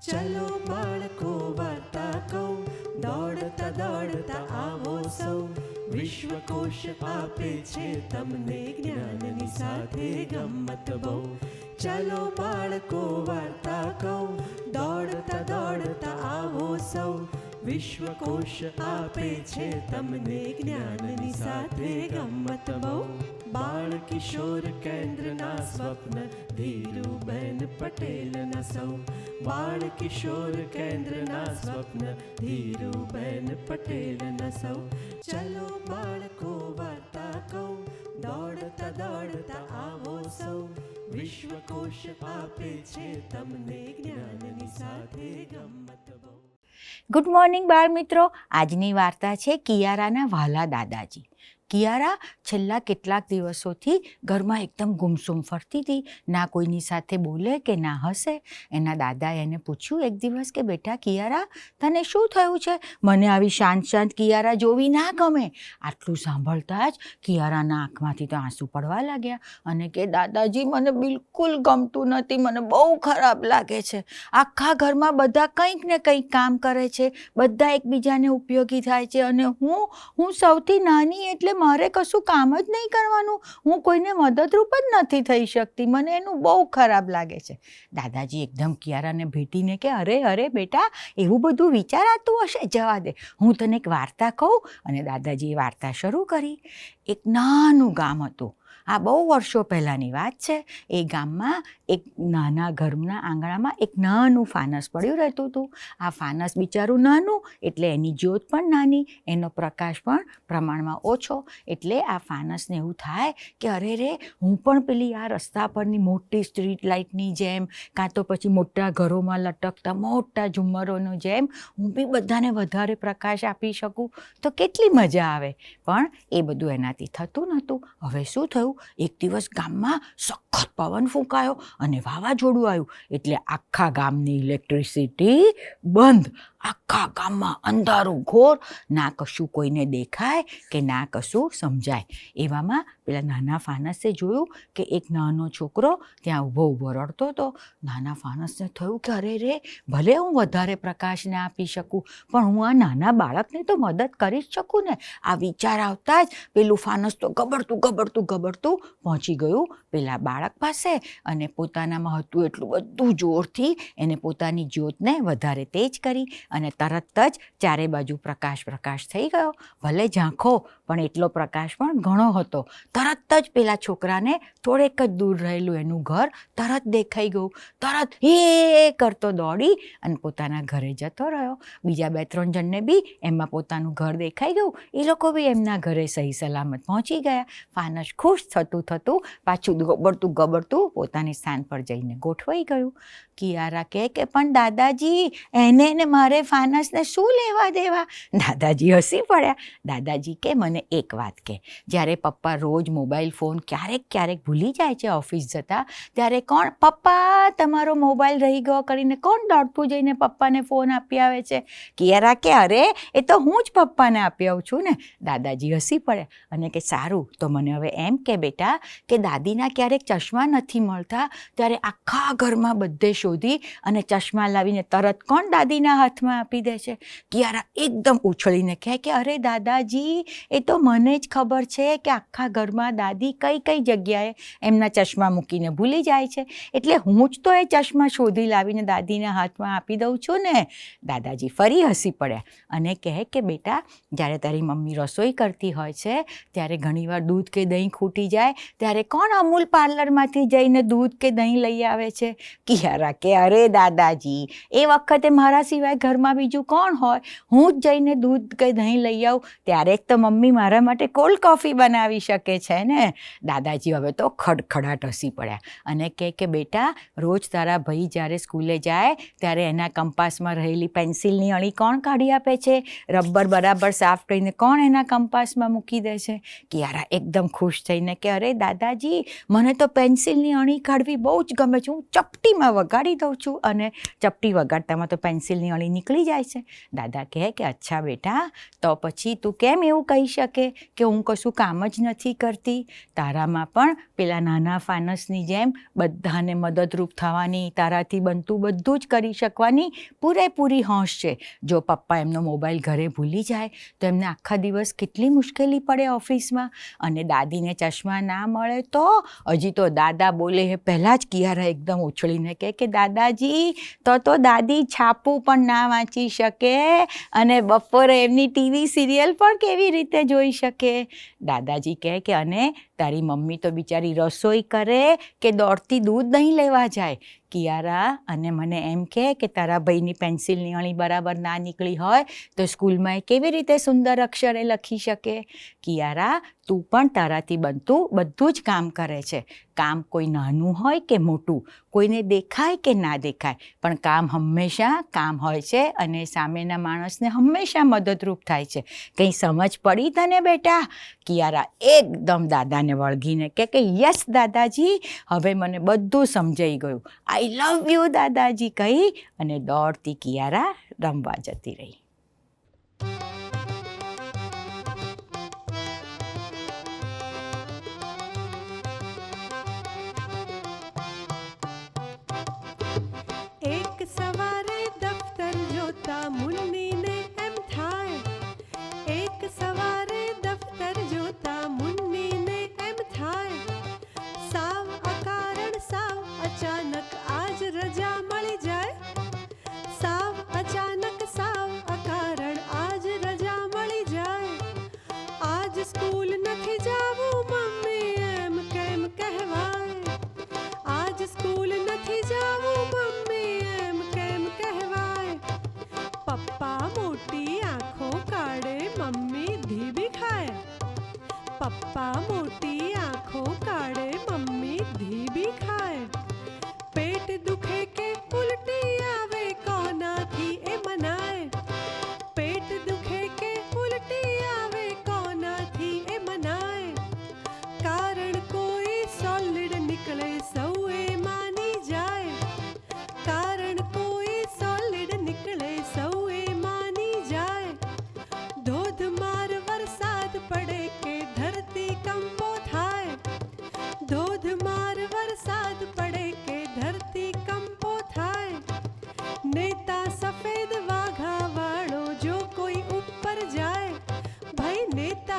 ચલો બાળકો વાર્તા કહું, દોડતા દોડતા આવો સૌ. વિશ્વકોશ આપે છે તમને જ્ઞાનની સાથે ગમ્મત બહુ. ચલો બાળકો વાર્તા કહું, દોડતા દોડતા આવો સૌ. વિશ્વકોશ આપે છે તમને જ્ઞાનની સાથે ગમ્મત બહુ. બાળ કિશોર કેન્દ્રના સ્વપ્ન ધીરુબેન પટેલના સૌ. બાળ કિશોર કેન્દ્રના સ્વપ્ન ધીરુબેન પટેલના સૌ. ચલો બાળકો વાર્તા કહું, દોડતા દોડતા આવો સૌ. વિશ્વકોશ આપે છે તમને જ્ઞાનની સાથે ગમ્મત બહુ. ગુડ મોર્નિંગ બાળ મિત્રો. આજની વાર્તા છે કિયારાના વહાલા દાદાજી. કિયારા છેલ્લા કેટલાક દિવસોથી ઘરમાં એકદમ ગુમસુમ ફરતી હતી. ના કોઈની સાથે બોલે કે ના હસે. એના દાદાએ એને પૂછ્યું એક દિવસ કે બેટા કિયારા, તને શું થયું છે? મને આવી શાંત શાંત કિયારા જોવી ના ગમે. આટલું સાંભળતા જ કિયારાના આંખમાંથી તો આંસુ પડવા લાગ્યા અને કે દાદાજી મને બિલકુલ ગમતું નથી, મને બહુ ખરાબ લાગે છે. આખા ઘરમાં બધા કંઈક ને કંઈક કામ કરે છે, બધા એકબીજાને ઉપયોગી થાય છે અને હું સૌથી નાની એટલે મારે કશું કામ જ નહીં કરવાનું. હું કોઈને મદદરૂપ જ નથી થઈ શકતી. મને એનું બહુ ખરાબ લાગે છે. દાદાજી એકદમ કિયારાને ભેટીને કે અરે અરે બેટા, એવું બધું વિચારાતું હશે, જવા દે. હું તને એક વાર્તા કહું. અને દાદાજીએ વાર્તા શરૂ કરી. એક નાનું ગામ હતું. આ બહુ વર્ષો પહેલાંની વાત છે. એ ગામમાં એક નાના ઘરના આંગણામાં એક નાનું ફાનસ પડ્યું રહેતું હતું. આ ફાનસ બિચારું નાનું એટલે એની જ્યોત પણ નાની, એનો પ્રકાશ પણ પ્રમાણમાં ઓછો. એટલે આ ફાનસને એવું થાય કે અરે રે, હું પણ પેલી આ રસ્તા પરની મોટી સ્ટ્રીટ લાઇટની જેમ, કાં તો પછી મોટા ઘરોમાં લટકતા મોટા ઝુમ્મરોનો જેમ હું બી બધાને વધારે પ્રકાશ આપી શકું તો કેટલી મજા આવે. પણ એ બધું એનાથી થતું નહોતું. હવે શું થયું? એક દિવસ ગામમાં સખત પવન ફૂંકાયો અને વાવાઝોડું આવ્યું. એટલે આખા ગામની ઇલેક્ટ્રિસિટી બંધ. આખા ગામમાં અંધારું ઘોર. ના કશું કોઈને દેખાય કે ના કશું સમજાય. એવામાં પેલા નાના ફાનસે જોયું કે એક નાનો છોકરો ત્યાં ઊભો રડતો હતો. નાના ફાનસને થયું કે અરે રે, ભલે હું વધારે પ્રકાશ ના આપી શકું, પણ હું આ નાના બાળકને તો મદદ કરી જ શકું ને. આ વિચાર આવતા જ પેલું ફાનસ તો ગબડતું પહોંચી ગયું પેલા બાળક પાસે અને પોતાનામાં હતું એટલું બધું જોરથી એને પોતાની જ્યોતને વધારે તેજ કરી અને તરત જ ચારે બાજુ પ્રકાશ થઈ ગયો. ભલે ઝાંખો, પણ એટલો પ્રકાશ પણ ઘણો હતો. તરત જ પેલા છોકરાને થોડેક જ દૂર રહેલું એનું ઘર તરત દેખાઈ ગયું. તરત એ કરતો દોડી અને પોતાના ઘરે જતો રહ્યો. બીજા 2-3 જણને બી એમાં પોતાનું ઘર દેખાઈ ગયું. એ લોકો બી એમના ઘરે સહી સલામત પહોંચી ગયા. ફાનસ ખુશ થતું પાછું ગબડતું પોતાની સ્થાન પર જઈને ગોઠવાઈ ગયું. કિયારા કે પણ દાદાજી, એને ને મારે ફાનસને શું લેવા દેવા? દાદાજી હસી પડ્યા. દાદાજી કે મને એક વાત કે, જ્યારે પપ્પા રોજ મોબાઈલ ફોન ક્યારેક ભૂલી જાય છે ઓફિસ જતા, ત્યારે કોણ પપ્પા તમારો મોબાઈલ રહી ગયો કરીને કોણ દોડતું જઈને પપ્પાને ફોન આપી આવે છે? કિયારા કે અરે, એ તો હું જ પપ્પાને આપી આવું છું ને. દાદાજી હસી પડ્યા અને કે સારું, તો મને હવે એમ કે બેટા કે દાદીના ક્યારેક ચશ્મા નથી મળતા, ત્યારે આખા ઘરમાં બધે શોધી અને ચશ્મા લાવીને તરત કોણ દાદીના હાથમાં આપી દે છે? કિયારા એકદમ ઉછળીને કહે કે અરે દાદાજી, એ તો મને જ ખબર છે કે આખા ઘરમાં દાદી કઈ જગ્યાએ એમના ચશ્મા મૂકીને ભૂલી જાય છે, એટલે હું જ તો એ ચશ્મા શોધી લાવીને દાદીના હાથમાં આપી દઉં છું ને. દાદાજી ફરી હસી પડ્યા અને કહે કે બેટા, જ્યારે તારી મમ્મી રસોઈ કરતી હોય છે ત્યારે ઘણીવાર દૂધ કે દહીં ખૂટી જાય, ત્યારે કોણ અમૂલ પાર્લરમાંથી જઈને દૂધ કે દહીં લઈ આવે છે? કિયારા કે અરે દાદાજી, એ વખતે મારા સિવાય ઘરમાં બીજું કોણ હોય? હું જ જઈને દૂધ કે દહીં લઈ આવું, ત્યારે જ તો મમ્મી મારા માટે કોલ્ડ કોફી બનાવી શકે છે ને. દાદાજી હવે તો ખડખડાટ હસી પડ્યા અને કે બેટા, રોજ તારા ભાઈ જ્યારે સ્કૂલે જાય ત્યારે એના કંપાસમાં રહેલી પેન્સિલની અણી કોણ કાઢી આપે છે? રબર બરાબર સાફ કરીને કોણ એના કંપાસમાં મૂકી દે છે? કિયારા એકદમ ખુશ થઈને કે અરે દાદાજી, મને તો પેન્સિલની અણી કાઢવી બહુ જ ગમે છે, હું ચપટીમાં વગાડી દઉં છું અને ચપટી વગાડતામાં તો પેન્સિલની અણી નીકળી જાય છે. દાદા કહે કે અચ્છા બેટા, તો પછી તું કેમ એવું કહી શકે કે હું કશું કામ જ નથી કરતી? તારામાં પણ પેલા નાના ફાનસની જેમ બધાને મદદરૂપ થવાની, તારાથી બનતું બધું જ કરી શકવાની પૂરેપૂરી હોશ છે. જો પપ્પા એમનો મોબાઈલ ઘરે ભૂલી જાય તો એમને આખા દિવસ કેટલી મુશ્કેલી પડે ઓફિસમાં. અને દાદીને ચશ્મા ના મળે તો હજી તો દાદા બોલે એ પહેલાં જ કિયારા એકદમ ઉછળીને કહે કે દાદાજી, તો દાદી છાપું પણ ના વાંચી શકે અને બપોરે એમની ટીવી સિરિયલ પણ કેવી રીતે જોઈ શકે? દાદાજી કહે કે અને તારી મમ્મી તો બિચારી રસોઈ કરે કે દોડતી દૂધ નહીં લેવા જાય? કિયારા અને મને એમ કહે કે તારા ભાઈની પેન્સિલની અણી બરાબર ના નીકળી હોય તો સ્કૂલમાં એ કેવી રીતે સુંદર અક્ષરે લખી શકે? કિયારા, તું પણ તારાથી બનતું બધું જ કામ કરે છે. કામ કોઈ નાનું હોય કે મોટું, કોઈને દેખાય કે ના દેખાય, પણ કામ હંમેશા કામ હોય છે અને સામેના માણસને હંમેશા મદદરૂપ થાય છે. કંઈ સમજ પડી તને બેટા? કિયારા એકદમ દાદાને વળગીને કે યસ દાદાજી, હવે મને બધું સમજાઈ ગયું. આઈ લવ યુ દાદાજી કહી અને દોડતી કિયારા રમવા જતી રહી. એક સવારે દફતર જોતા મુન્નીને એમ થાય, એક સવારે દફતર જોતા મુન્નીને એમ થાય, સાવ અકારણ સાવ અચાનક આજ રજા મળી જાય, સાવ અચાનક સાવ અકારણ આજ રજા મળી જાય, આજ સ્કૂલ નથી જાવું મમ્મી એમ કેમ કહેવાય, આજ સ્કૂલ નથી જાવું મમ્મી એમ કેમ કહેવાય, પપ્પા મોટી આંખો કાઢે મમ્મી ધીબી ખાય, પપ્પા મોટી આંખો કાઢે મમ્મી ધીબી ખાય, પેટ દુખે કે ઉલટી આવે કોનાથી એ મનાય, પેટ દુખે કે ઉલટી આવે કોનાથી એ મનાય, કારણ કોઈ સોલિડ નીકળે સૌએ માની જાય, કારણ કોઈ સોલિડ નીકળે સૌએ માની જાય, ધોધમાર વરસાદ પડે કે ધરતી કંપો થાય, ધોધમાર વરસાદ પડે કે ધરતી કંપો થાય, નેતા સફેદ વાઘા વાળો જો કોઈ ઉપર જાય, ભાઈ નેતા